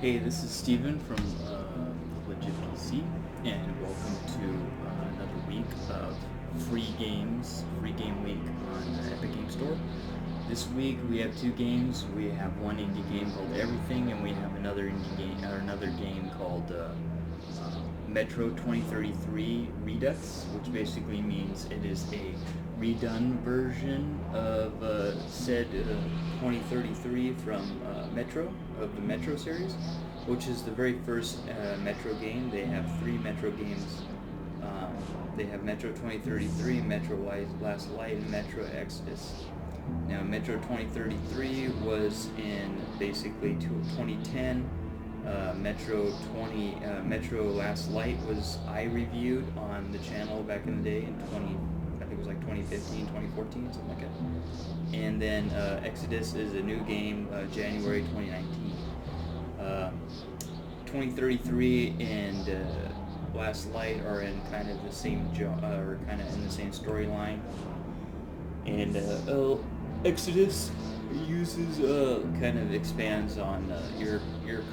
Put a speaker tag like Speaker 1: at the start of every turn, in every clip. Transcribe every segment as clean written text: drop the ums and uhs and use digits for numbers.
Speaker 1: Hey, this is Steven from Legit PC, and welcome to another week of free games, free game week on the Epic Game Store. This week we have two games. We have one indie game called Everything, and we have another indie game, or another game called Metro 2033 Redux, which basically means it is a redone version of said 2033 from Metro, of the Metro series, which is the very first Metro game. They have three Metro games. They have Metro 2033, Metro Last Light, and Metro Exodus. Now, Metro 2033 was in basically 2010. Metro Last Light was I reviewed on the channel back in the day in I think it was like 2015, 2014, something like that. And then Exodus is a new game, January 2019. 2033 and Last Light are in kind of the same or kind of in the same storyline. And Exodus uses kind of expands on your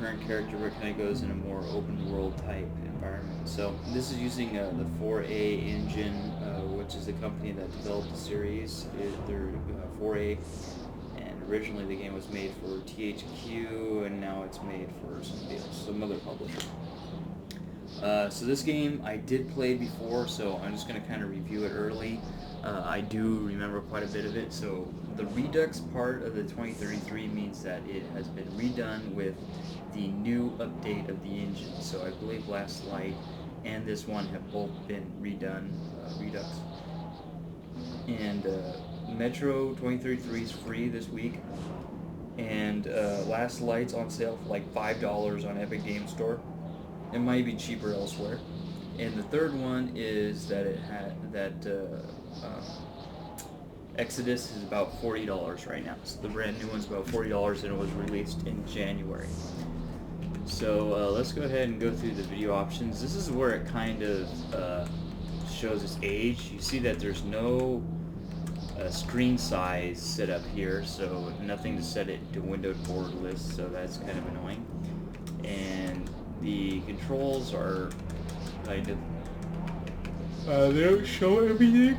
Speaker 1: current character, where it kind of goes in a more open world type environment. So this is using the 4A engine, which is the company that developed the series. They're 4A, and originally the game was made for THQ, and now it's made for somebody else, some other publisher. So this game I did play before, so I'm just going to kind of review it early. I do remember quite a bit of it. So the Redux part of the 2033 means that it has been redone with the new update of the engine. So I believe Last Light and this one have both been redone, Redux. And Metro 2033 is free this week, and Last Light's on sale for like $5 on Epic Game Store. It might be cheaper elsewhere. And the third one is that it had Exodus is about $40 right now. So the brand new one's about $40, and it was released in January. So let's go ahead and go through the video options. This is where it kind of shows its age. You see that there's no screen size set up here, so nothing to set it to windowed borderless, so that's kind of annoying. And the controls are kind of they don't show everything,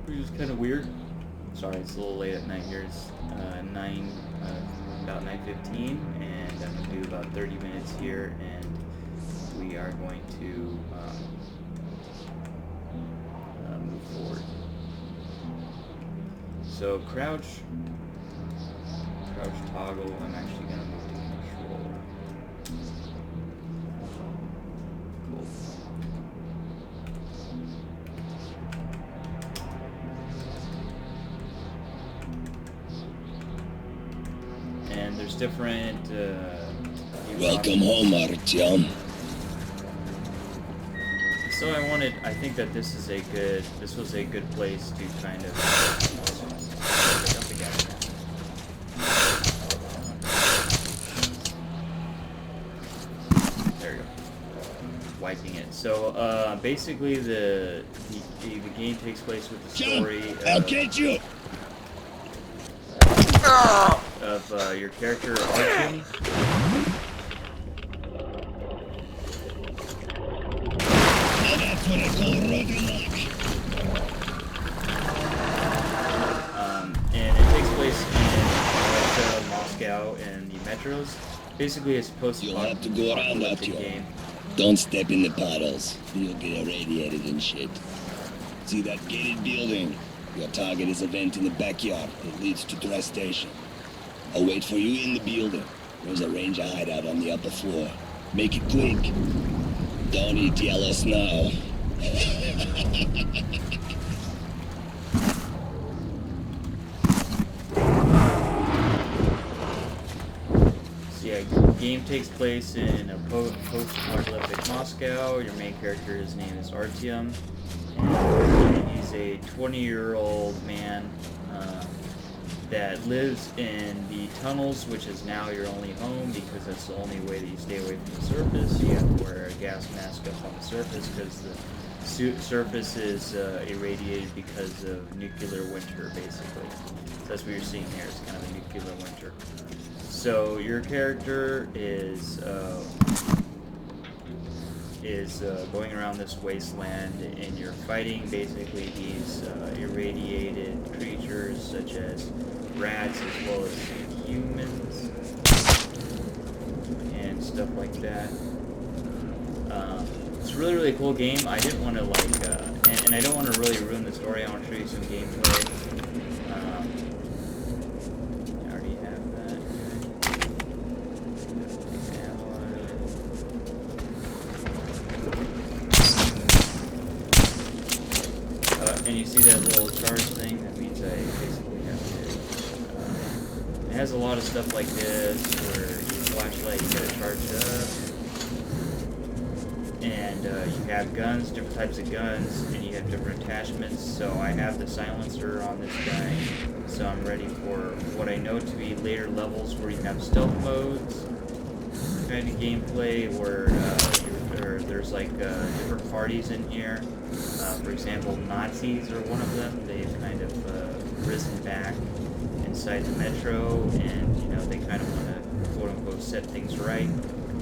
Speaker 1: which is kind of weird. Sorry, it's a little late at night here. It's about 9:15, and I'm gonna do about 30 minutes here, and we are going to move forward. So crouch toggle. I'm actually gonna move to controller. Cool. And there's different
Speaker 2: Welcome home, Artyom.
Speaker 1: So I think that this was a good place to kind of pick up again. There you go. Wiping it. So basically the game takes place with the story
Speaker 2: I'll get you.
Speaker 1: Of your character Artyom.
Speaker 2: That's what I call roadblock.
Speaker 1: And it takes place in Russia, Moscow, and the metros. Basically, it's supposed to
Speaker 2: You'll have to go around that
Speaker 1: game.
Speaker 2: Don't step in the puddles. You'll get irradiated and shit. See that gated building? Your target is a vent in the backyard that leads to the rest station. I'll wait for you in the building. There's a ranger hideout on the upper floor. Make it quick. Don't eat yellow snow.
Speaker 1: So yeah, the game takes place in a post-apocalyptic Moscow. Your main character, his name is Artyom, and he's a 20-year-old man that lives in the tunnels, which is now your only home because that's the only way that you stay away from the surface. You have to wear a gas mask up on the surface because surface is irradiated because of nuclear winter, basically. So that's what you're seeing here. It's kind of a nuclear winter. So your character is going around this wasteland, and you're fighting basically these irradiated creatures such as rats as well as humans and stuff like that. It's a really cool game. I didn't want to and I don't want to really ruin the story. I want to show you some gameplay. I already have that. And you see that little charge thing? That means I basically have to... it has a lot of stuff like this, where your flashlight, you gotta charge it up. And you have guns, different types of guns, and you have different attachments. So I have the silencer on this guy, so I'm ready for what I know to be later levels where you have stealth modes, kind of gameplay where there's like different parties in here. For example, Nazis are one of them. They've kind of risen back inside the metro, and you know they kind of want to quote unquote set things right.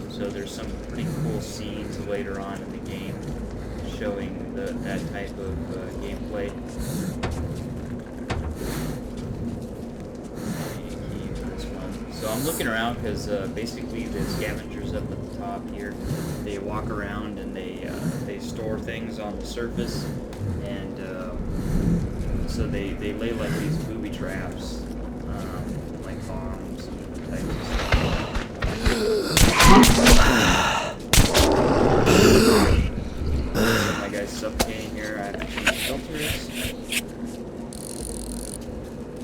Speaker 1: So there's some pretty cool scenes later on in the game showing that type of gameplay. So I'm looking around because basically the scavengers up at the top here, they walk around and they store things on the surface, and so they lay like these booby traps, like bombs and types of stuff. My guy's suffocating here. I have to change filters.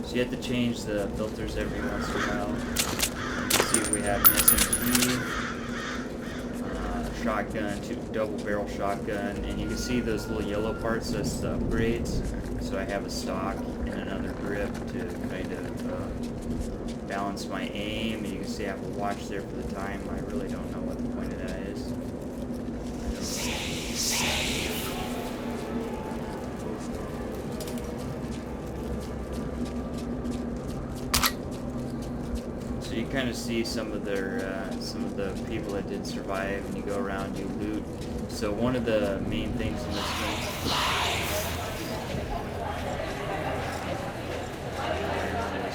Speaker 1: So you have to change the filters every once in a while. You can see we have an SMG, shotgun, double barrel shotgun, and you can see those little yellow parts, that's the upgrades. So I have a stock and another grip to kind of balance my aim, and you can see I have a watch there for the time. I really don't know what the point of that is. So you kind of see some of the people that did survive, and you go around, you loot. So one of the main things in this game,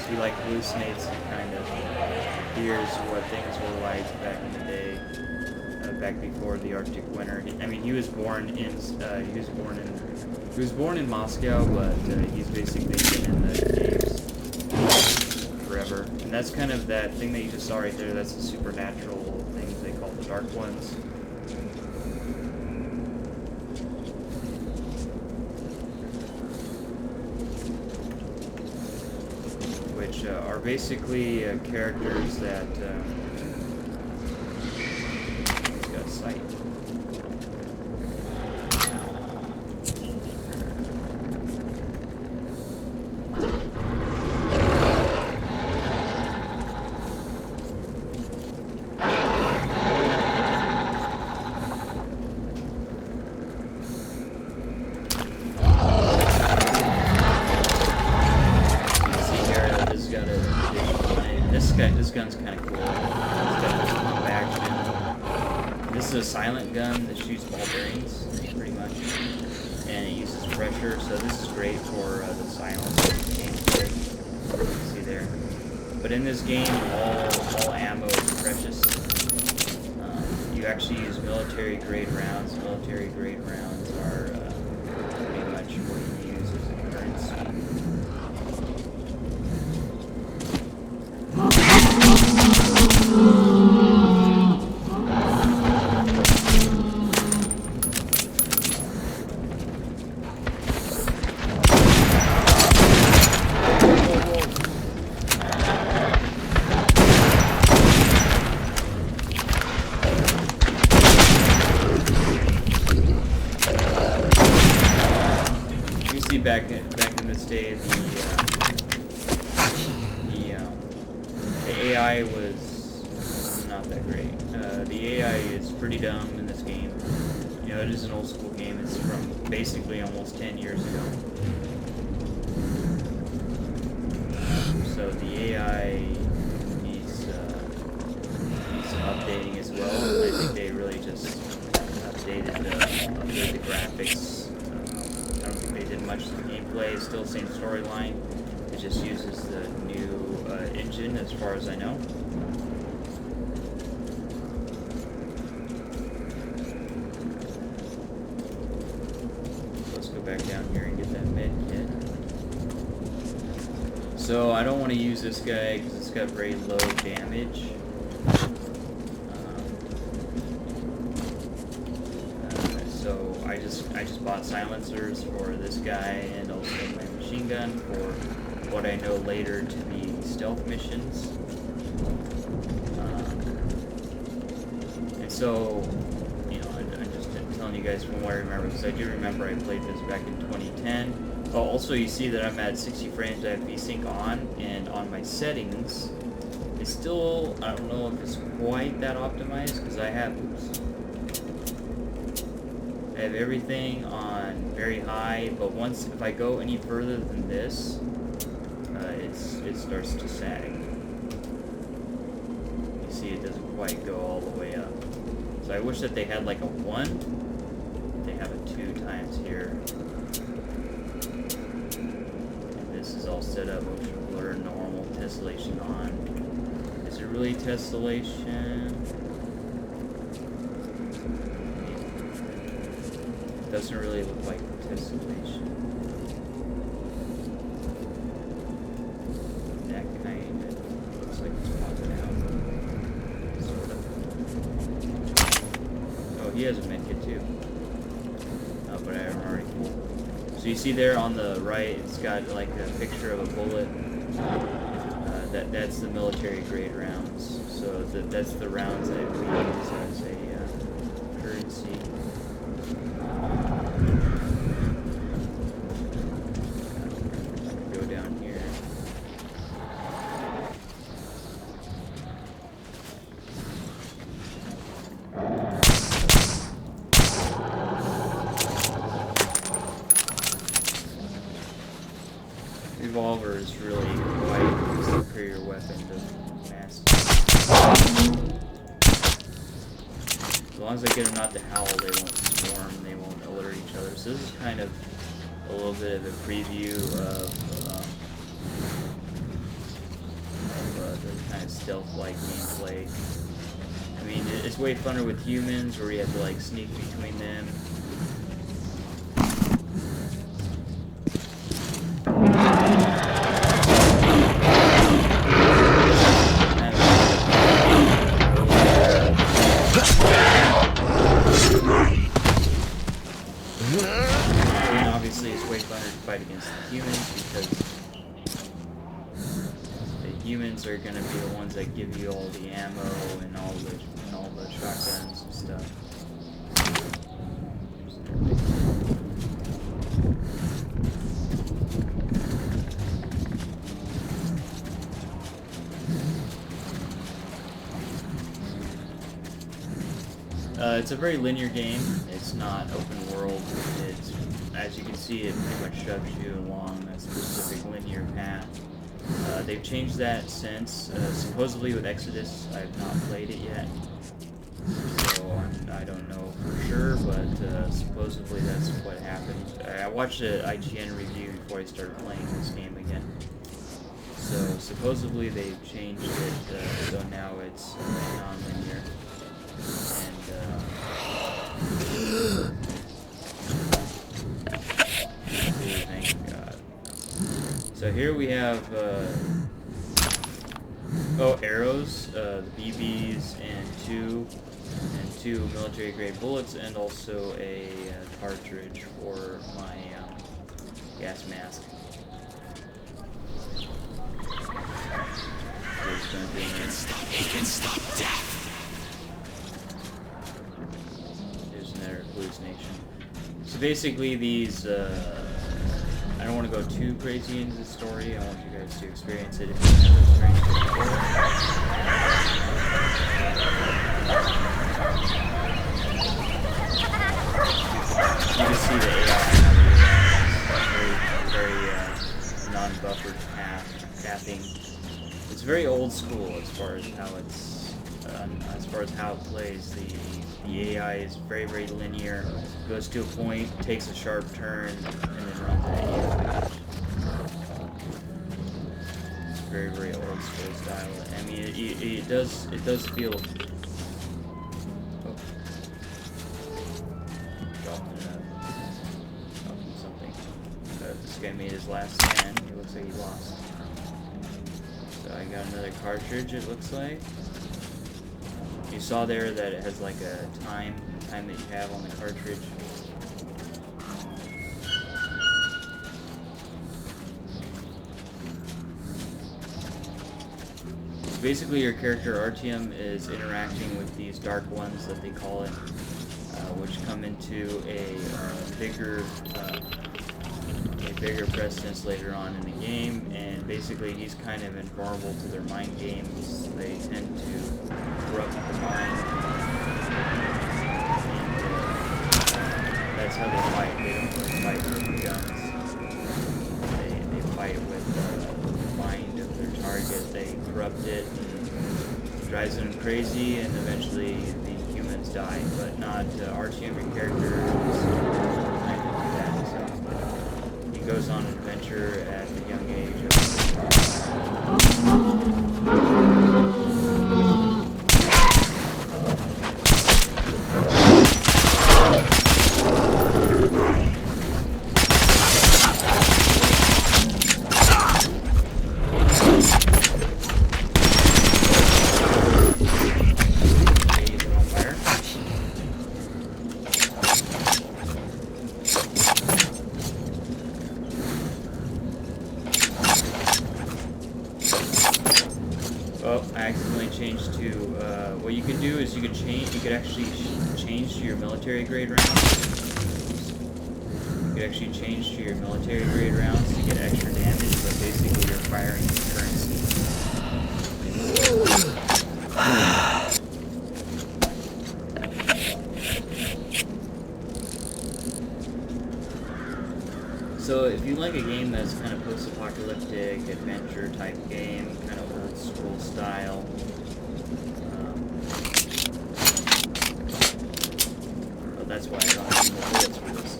Speaker 1: he like hallucinates and kind of hears what things were like back in the day, back before the Arctic winter. I mean, he was born in Moscow, but he's basically been in the caves forever. And that's kind of that thing that you just saw right there. That's the supernatural things they call the Dark Ones. Which are basically characters that he's got sight. This gun's kind of cool. It's got this pump action. This is a silent gun that shoots ball bearings, pretty much, and it uses pressure. So this is great for the silent gameplay. You can see there. But in this game, all ammo is precious. You actually use military grade rounds. Military grade rounds are pretty much what you use as a currency. Back in this day, the AI was not that great. The AI is pretty dumb in this game. You know, it is an old school game. It's from basically almost 10 years ago. So the AI is updating as well. I think they really just updated the graphics. I don't think they did much to the gameplay. It's still the same storyline. It just uses the new engine, as far as I know. Let's go back down here and get that med kit. So I don't want to use this guy because it's got very low damage. So I just bought silencers for this guy and also my machine gun for what I know later to be stealth missions. And so, you know, I'm just telling you guys from what I remember, because I do remember I played this back in 2010. Oh, also you see that I'm at 60 frames. I have VSync on, and on my settings, it's still, I don't know if it's quite that optimized, because I have everything on very high, but if I go any further than this, it starts to sag. You see, it doesn't quite go all the way up. So I wish that they had like a 1. They have a 2 times here. And this is all set up, motion blur, normal, tessellation on. Is it really tessellation? Doesn't really look like tessellation. That kind of looks like it's popping out. Sort of. Oh, he has a medkit too. Oh, but I have already. So you see there on the right, it's got like a picture of a bullet. That's the military grade rounds. So that's the rounds that we use as a currency. Revolver is really quite a superior weapon to mass. As long as I get them not to howl, they won't swarm, they won't alert each other. So this is kind of a little bit of a preview of the kind of stealth-like gameplay. I mean, it's way funner with humans, where you have to like sneak between them. Against the humans, because the humans are going to be the ones that give you all the ammo and all the shotguns and stuff. It's a very linear game. It's not open world. It's, as you can see, it pretty much shoves you along a specific linear path. They've changed that since. Supposedly with Exodus, I've not played it yet, so I don't know for sure, but supposedly that's what happened. I watched an IGN review before I started playing this game again. So supposedly they've changed it, so now it's non-linear. Thank God. So here we have arrows, the BBs, and two military grade bullets, and also a cartridge for my gas mask.
Speaker 2: He can stop death.
Speaker 1: There's another hallucination. So basically these, I don't want to go too crazy into the story. I want you guys to experience it if you've never experienced it before. You can see the AI very non-buffered pathing. It's very old school as far as how it plays. The AI is very linear. Goes to a point, takes a sharp turn, and then runs at you. It's very old school style. I mean, it does feel. Something. This guy made his last stand. It looks like he lost. So I got another cartridge. It looks like. You saw there that it has like a time that you have on the cartridge. So basically, your character Artyom is interacting with these dark ones that they call it, which come into a bigger presence later on in the game, and basically he's kind of invulnerable to their mind games. They tend to corrupt the mind, and that's how they fight. They don't really fight with guns. They fight with the mind of their target. They corrupt it, and drives them crazy, and eventually the humans die. But not Artyom, your character, goes on an adventure at a young age. What you could do is you could actually change to your military grade rounds. You could actually change to your military grade rounds to get extra damage, but basically you're firing currency. So if you like a game that's kind of post-apocalyptic, adventure type game, kind of old school style, that's why I don't have any more bullets for this.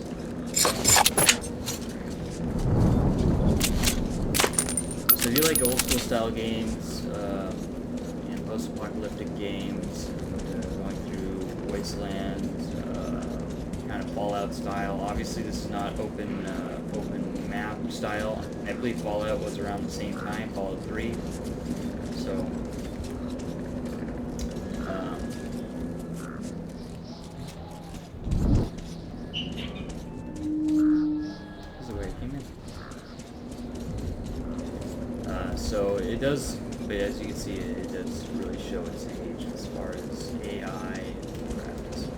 Speaker 1: So if you like old school style games, and post-apocalyptic games, going through wastelands, kind of Fallout style. Obviously this is not open map style. I believe Fallout was around the same time, Fallout 3. So so it does, but as you can see, it does really show its age as far as AI and graphics.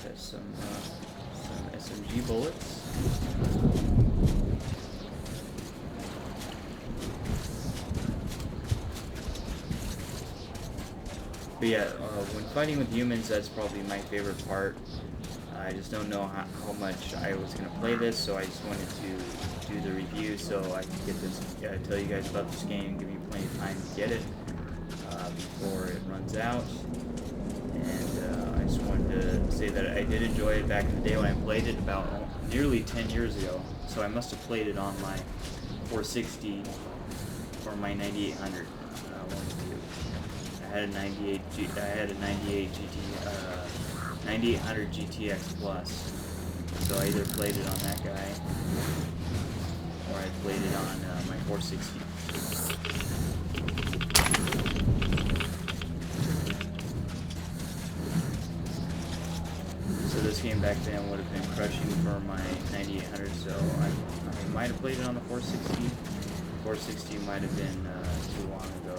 Speaker 1: There's some SMG bullets. But yeah, when fighting with humans, that's probably my favorite part. I just don't know how much I was going to play this, so I just wanted to do the review so I could get this, tell you guys about this game, give you plenty of time to get it before it runs out. And I just wanted to say that I did enjoy it back in the day when I played it about nearly 10 years ago. So I must have played it on my 460 or my 9800. I had a 9800 GTX Plus, so I either played it on that guy or I played it on my 460. So this game back then would have been crushing for my 9800, so I might have played it on the 460. 460 might have been too long ago.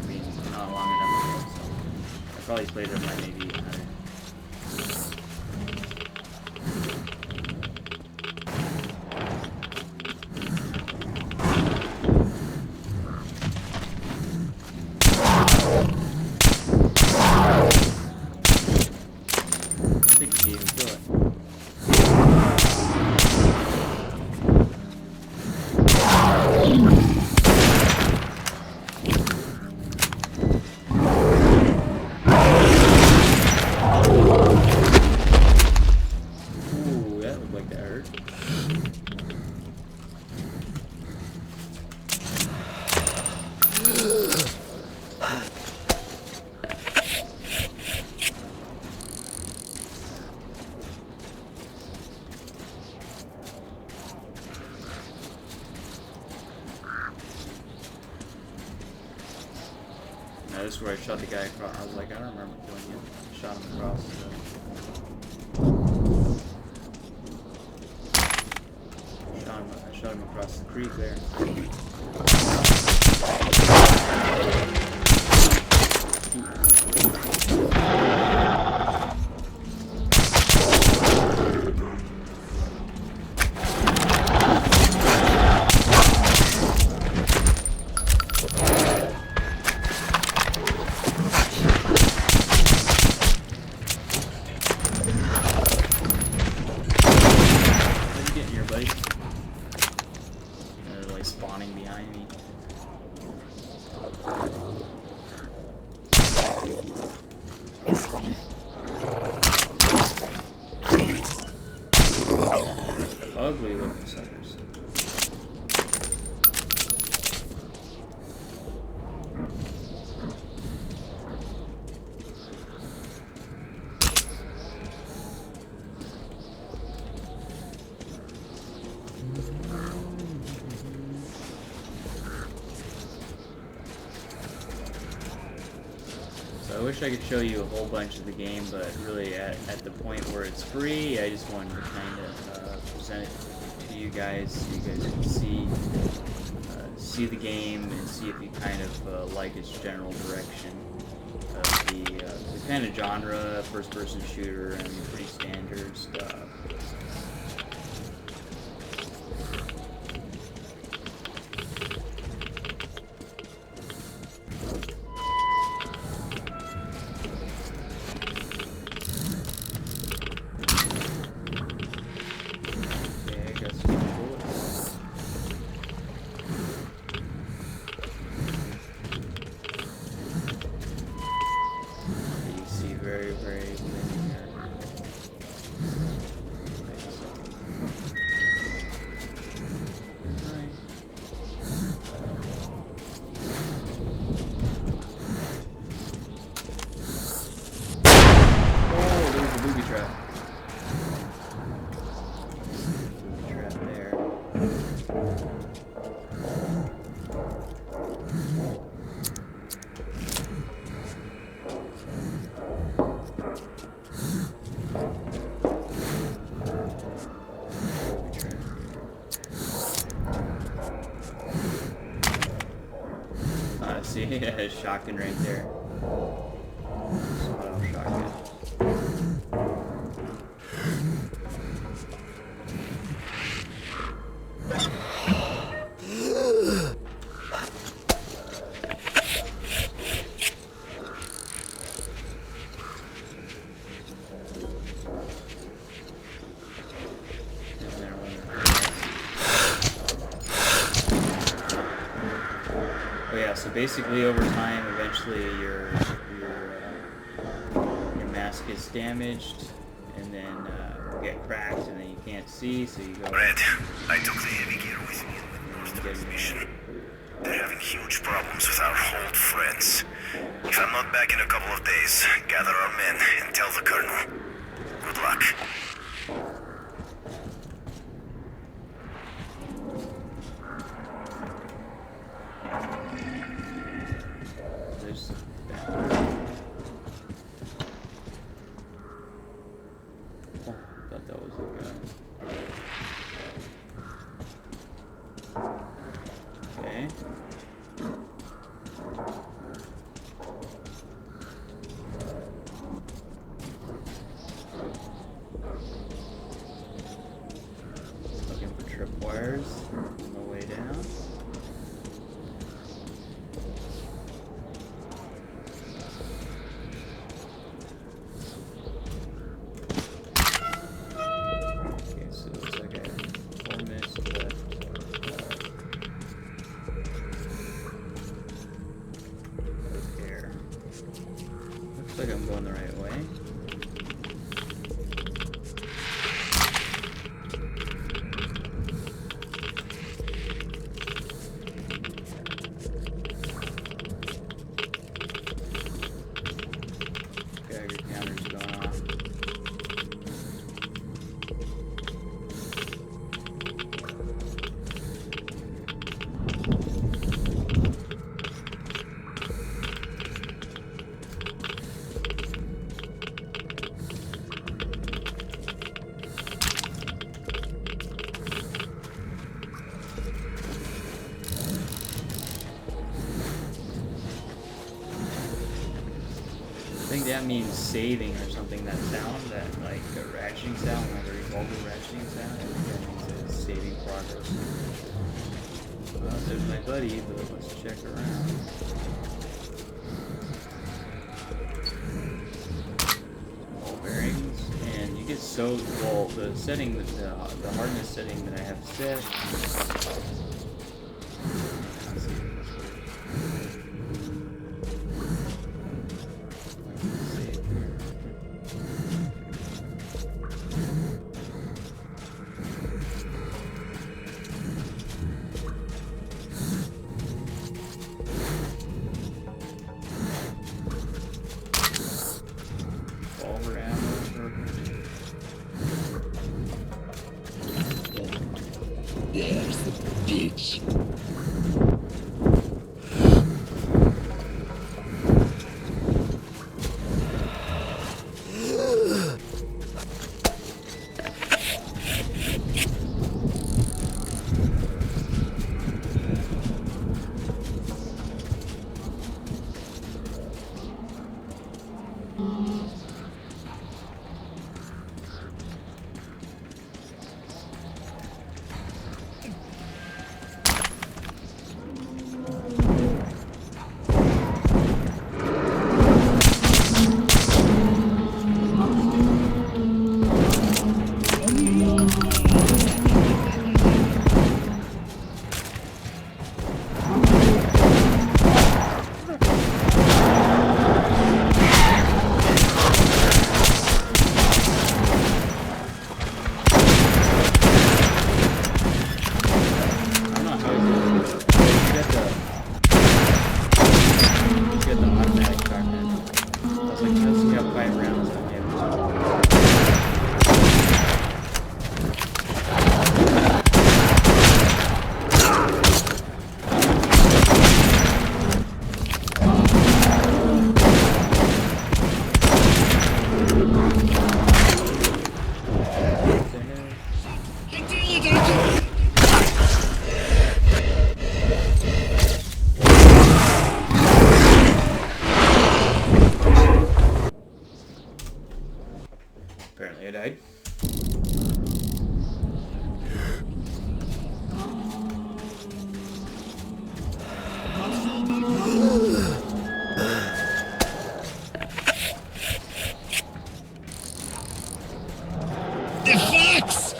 Speaker 1: I mean, not long enough ago, so I probably played it on my 8800. this is where I shot the guy across. I was like, I don't remember killing him. Shot him across. I shot him across the creek there. Spawning behind me. Ugly looking suckers. I wish I could show you a whole bunch of the game, but really at the point where it's free, I just wanted to kind of present it to you guys so you guys can see the game and see if you kind of like its general direction of the kind of genre, first-person shooter, and pretty standard stuff. Very linear. Oh, there's a booby trap. Booby trap there. See, yeah, shotgun right there. Auto shotgun. So basically, over time, eventually your mask gets damaged, and then you get cracked, and then you can't see, so you go.
Speaker 3: Red, I took the heavy gear with me in the course of this mission. They're having huge problems with our old friends. If I'm not back in a couple of days, gather our men and tell the colonel. Good luck.
Speaker 1: Thought that was a guy. Okay. Looking for tripwires on the way down. Looks like I'm going the right way. Geiger counter's going off. think that means saving or something. That sound, that like a ratcheting sound, like a revolver ratcheting sound. I think that means it's saving progress. Well, there's my buddy, but let's check around. Ball bearings, and you get so well. The setting, the hardness setting that I have set.
Speaker 2: There's the bitch.
Speaker 1: Apparently I died.
Speaker 2: The fox!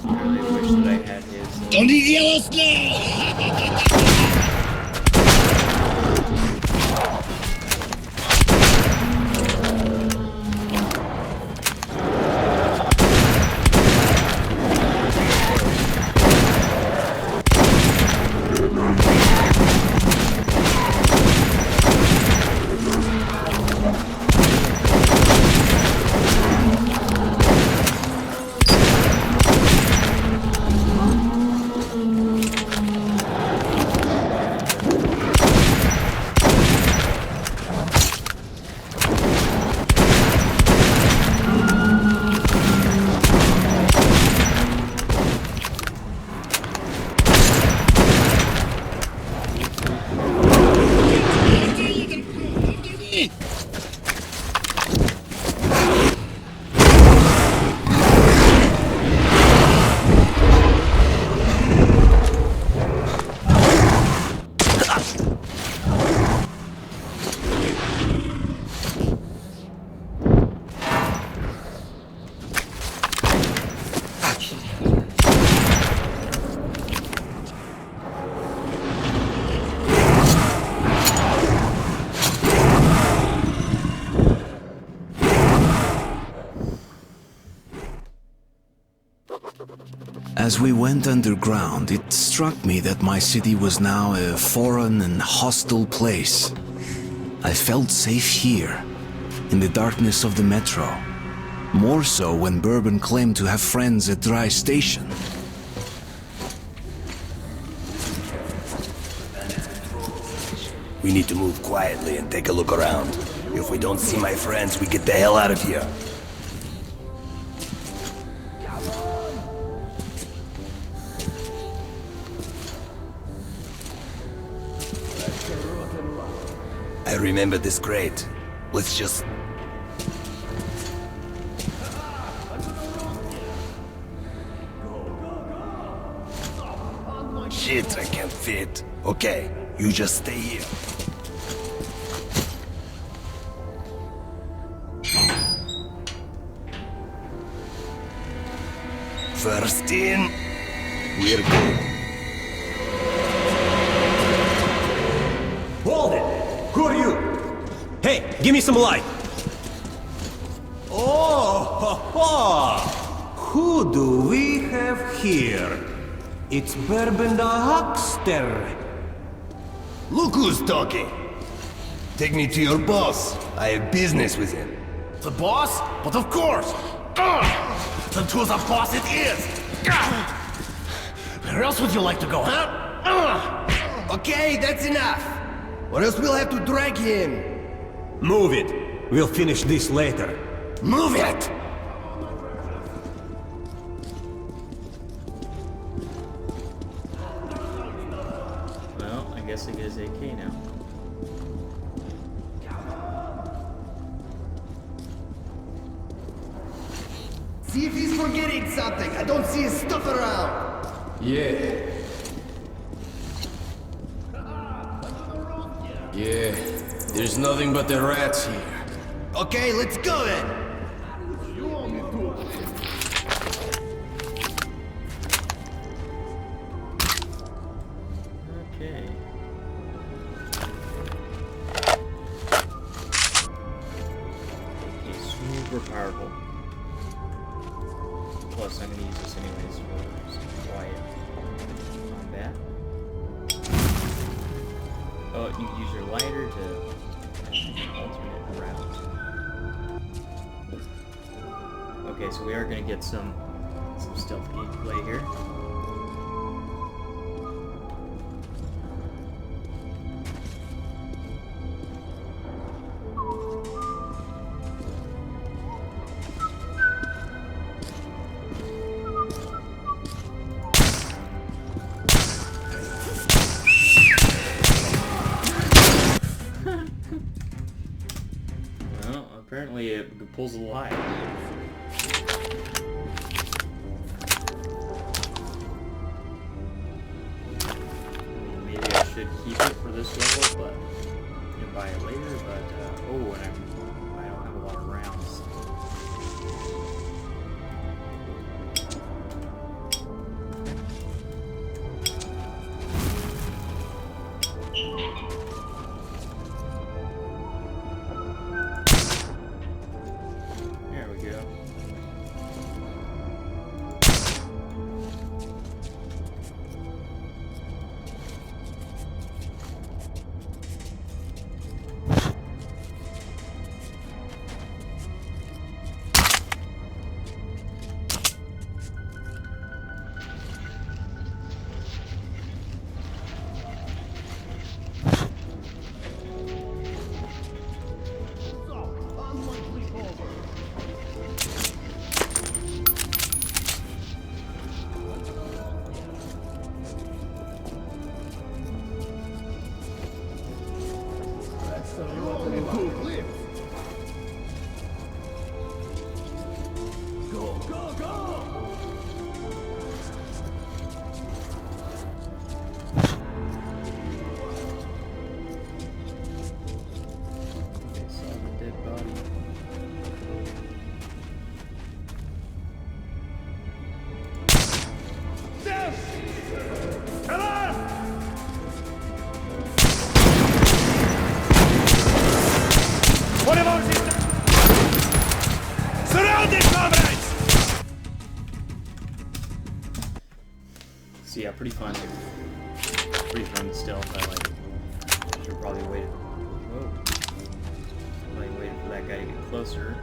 Speaker 1: I really wish that I had his.
Speaker 2: Don't eat yellow snow!
Speaker 4: As we went underground, it struck me that my city was now a foreign and hostile place. I felt safe here, in the darkness of the metro. More so when Bourbon claimed to have friends at Dry Station.
Speaker 5: We need to move quietly and take a look around. If we don't see my friends, we get the hell out of here. remember this crate. Let's just... Shit, I can't fit. Okay, you just stay here. First in, we're good.
Speaker 6: Hold it! Who are you? Hey, give me some light! Oh, ha, ha. Who do we have here? It's Bourbon the Huckster.
Speaker 5: Look who's talking. Take me to your boss. I have business with him.
Speaker 7: The boss? But of course! Then to the boss it is! Where else would you like to go, huh?
Speaker 5: Okay, that's enough. Or else we'll have to drag him.
Speaker 6: Move it. We'll finish this later.
Speaker 5: Move it!
Speaker 1: Well, I guess I get his AK now.
Speaker 5: See if he's forgetting something. I don't see his stuff around.
Speaker 8: Yeah. Yeah, there's nothing but the rats here.
Speaker 5: Okay, let's go then.
Speaker 1: Okay. He's super powerful. Plus, I'm gonna use this anyways for some quiet combat. Oh, you can use your lighter to alternate route. Okay, so we are gonna get some stealth gameplay here. Well, apparently it pulls a lie. Maybe I should keep it for this level, but you can buy it later. But oh, and I don't have a lot of rounds. There we go. Okay, saw the dead body. So yeah, pretty fun. Pretty fun stealth. I like it. Should probably wait. Whoa. Probably waited for that guy to get closer.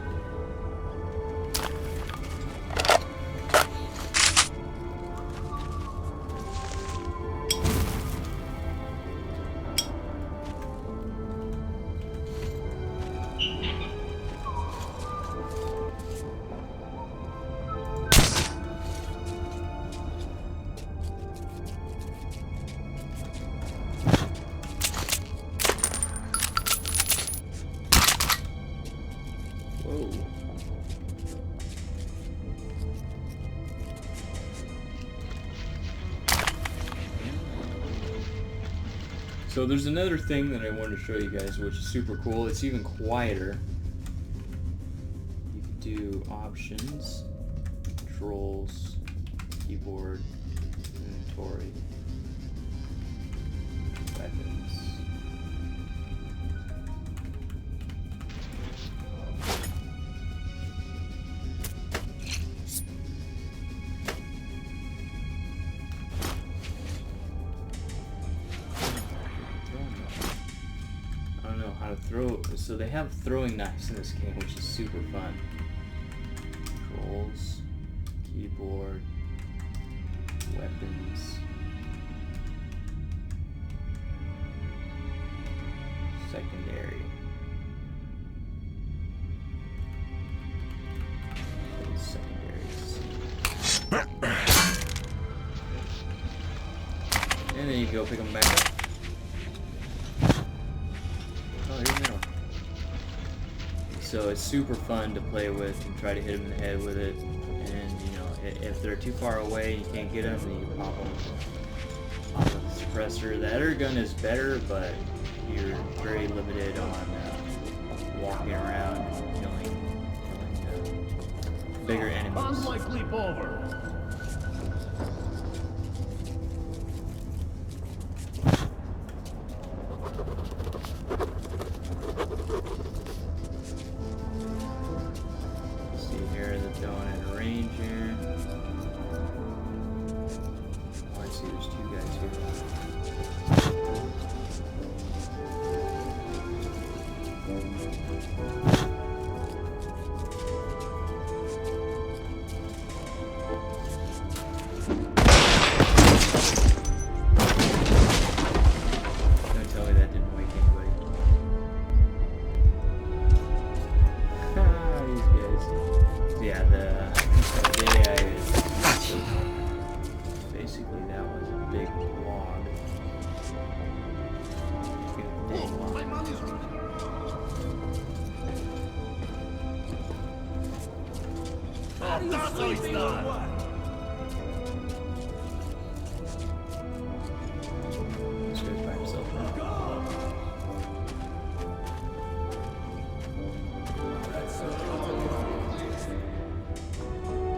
Speaker 1: So there's another thing that I wanted to show you guys, which is super cool. It's even quieter. You can do options, controls, keyboard, inventory, weapons. How to throw. So they have throwing knives in this game, which is super fun. Controls, keyboard, weapons, secondary, secondaries, and then you go pick them back up. So it's super fun to play with and try to hit them in the head with it. And you know, if they're too far away and you can't get them, then you pop them on the suppressor. The other gun is better, but you're very limited on walking around and killing bigger enemies.
Speaker 7: On my leap over.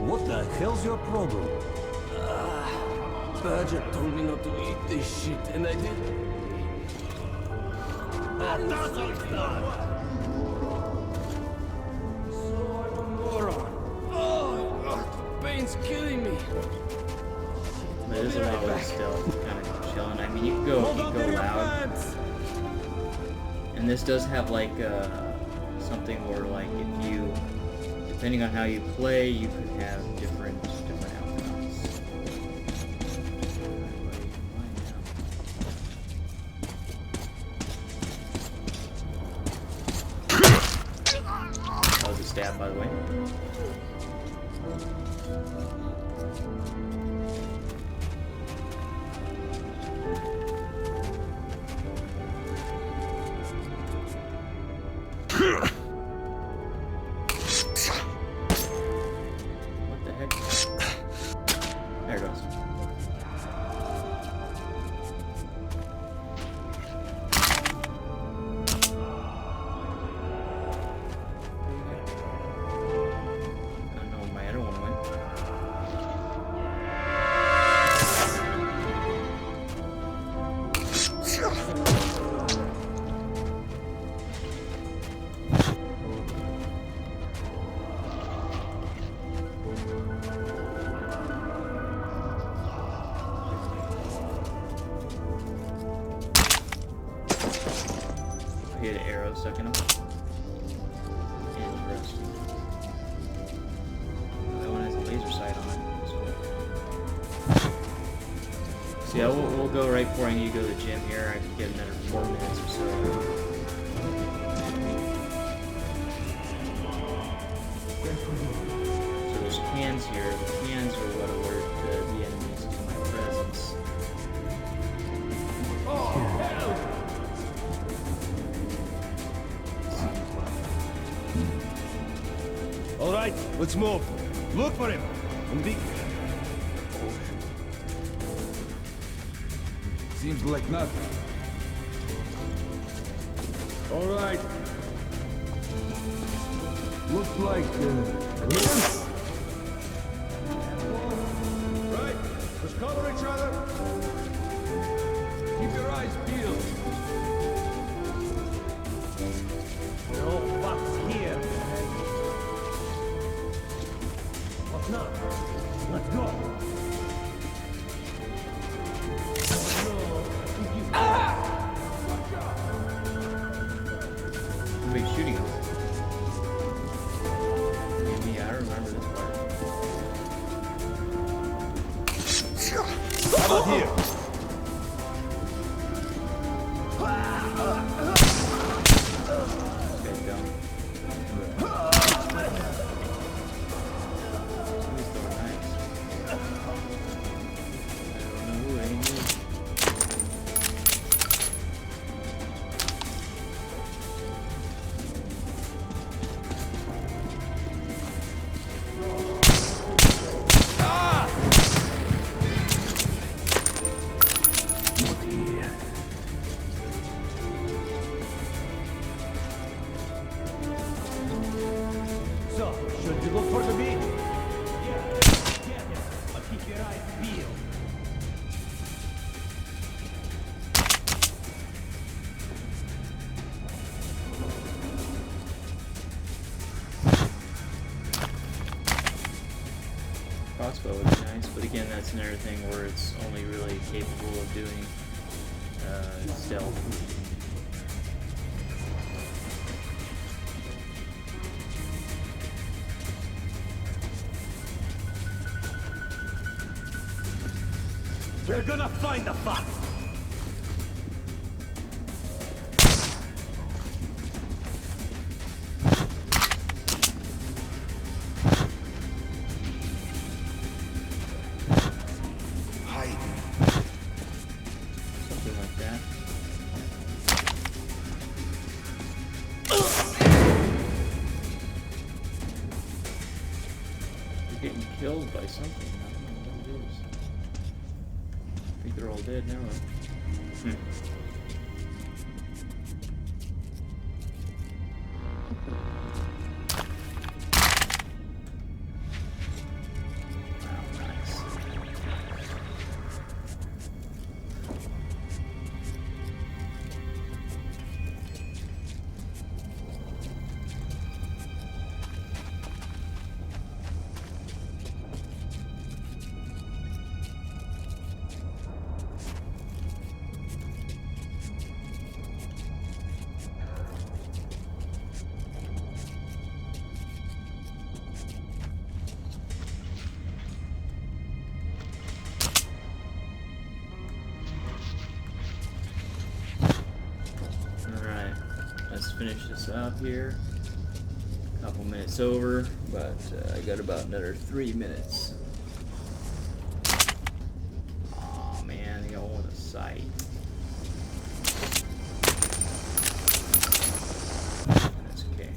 Speaker 6: What the hell's your problem?
Speaker 8: Badger told me not to eat this shit, and I did. Moron! Oh, pain's killing me.
Speaker 1: But it is a little bit still kind of chilling. I mean, you can go loud. And this does have like something where like if you, depending on how you play, you could have different outcomes. That was a stab, by the way. There it goes. I don't know where my other one went. Hit an arrow stuck in him. Interesting. That one has a laser sight on it. So yeah, we'll go right before I need to go to the gym here. I can get another 4 minutes or so. So there's cans here. The cans are what alert the enemies to my presence.
Speaker 5: All right, let's move. Look for him.
Speaker 7: Seems like nothing.
Speaker 6: All right. Looks like, yes? Right, let's cover each other. Keep your eyes peeled. No fucks here. What's not? Let's go.
Speaker 1: Somebody's shooting us. Maybe I remember this part.
Speaker 5: How about here?
Speaker 1: This guy's down. Somebody's throwing knives. I don't know who it is.
Speaker 6: So, should you look for the meat? Yeah, but keep your eyes peeled.
Speaker 1: Crossbow would be nice, but again, that's another thing where it's only really capable of doing stealth.
Speaker 6: We're gonna find the fox.
Speaker 1: Something like that. You're getting killed by something. I don't know what it is. I think they're all dead now. Wow, nice. Alright, let's finish this up here. Couple minutes over, but I got about another 3 minutes. Aw man, they got one with a sight. That's okay.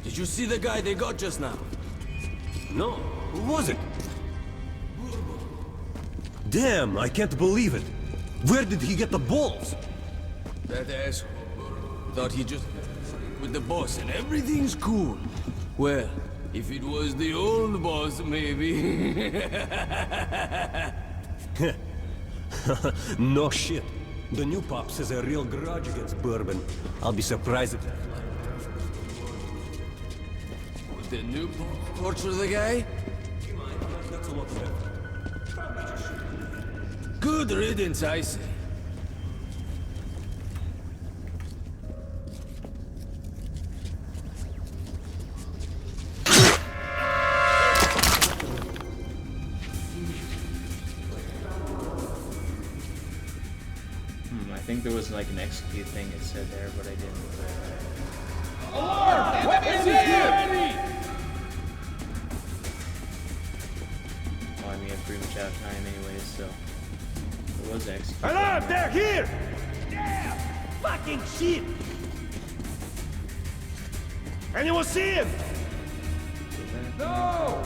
Speaker 8: Did you see the guy they got just now?
Speaker 6: No, who was it? Damn, I can't believe it. Where did he get the balls?
Speaker 8: That asshole thought he just with the boss and everything's cool. Well, if it was the old boss, maybe.
Speaker 6: No shit. The new pops has a real grudge against Bourbon. I'll be surprised if...
Speaker 8: The new torture the guy?
Speaker 6: That's a lot better.
Speaker 8: Good riddance, I say.
Speaker 1: I think there was like an execute thing it said there, but I didn't.
Speaker 7: Weapons here!
Speaker 1: Well, I mean, I'm pretty much out of time anyways, so it was executed.
Speaker 7: Alarm! They're here!
Speaker 6: Yeah! Fucking shit!
Speaker 7: Anyone see him?
Speaker 6: No!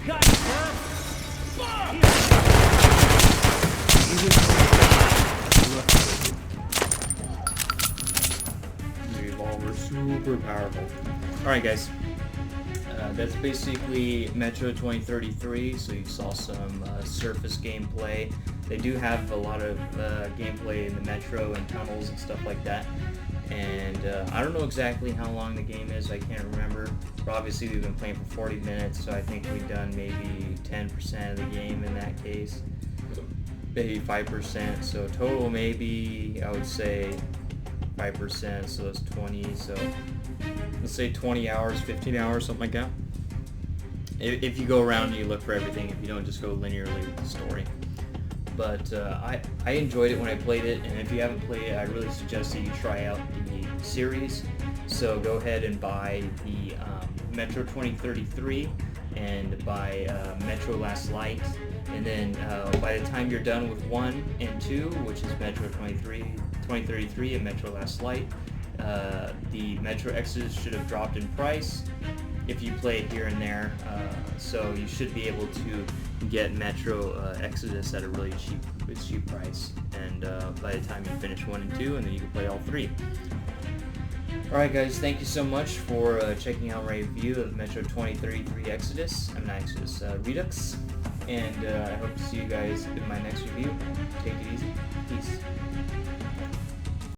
Speaker 7: Cut!
Speaker 1: Revolver, super powerful. Alright guys, that's basically Metro 2033, so you saw some surface gameplay. They do have a lot of gameplay in the Metro and tunnels and stuff like that. And I don't know exactly how long the game is, I can't remember. But obviously we've been playing for 40 minutes, so I think we've done maybe 10% of the game in that case. Maybe 5%, so total maybe, I would say 5%, so that's 20, so let's say 20 hours, 15 hours, something like that. If you go around and you look for everything, if you don't just go linearly with the story. But I enjoyed it when I played it, and if you haven't played it, I really suggest that you try out the series. So go ahead and buy the Metro 2033 and buy Metro Last Light, and then by the time you're done with 1 and 2, which is Metro 2033 and Metro Last Light, the Metro Exodus should have dropped in price if you play it here and there, so you should be able to get Metro Exodus at a really cheap price, and by the time you finish 1 and 2, and then you can play all 3. Alright guys, thank you so much for checking out my review of Metro 2033 Redux, and I hope to see you guys in my next review. Take it easy. Peace.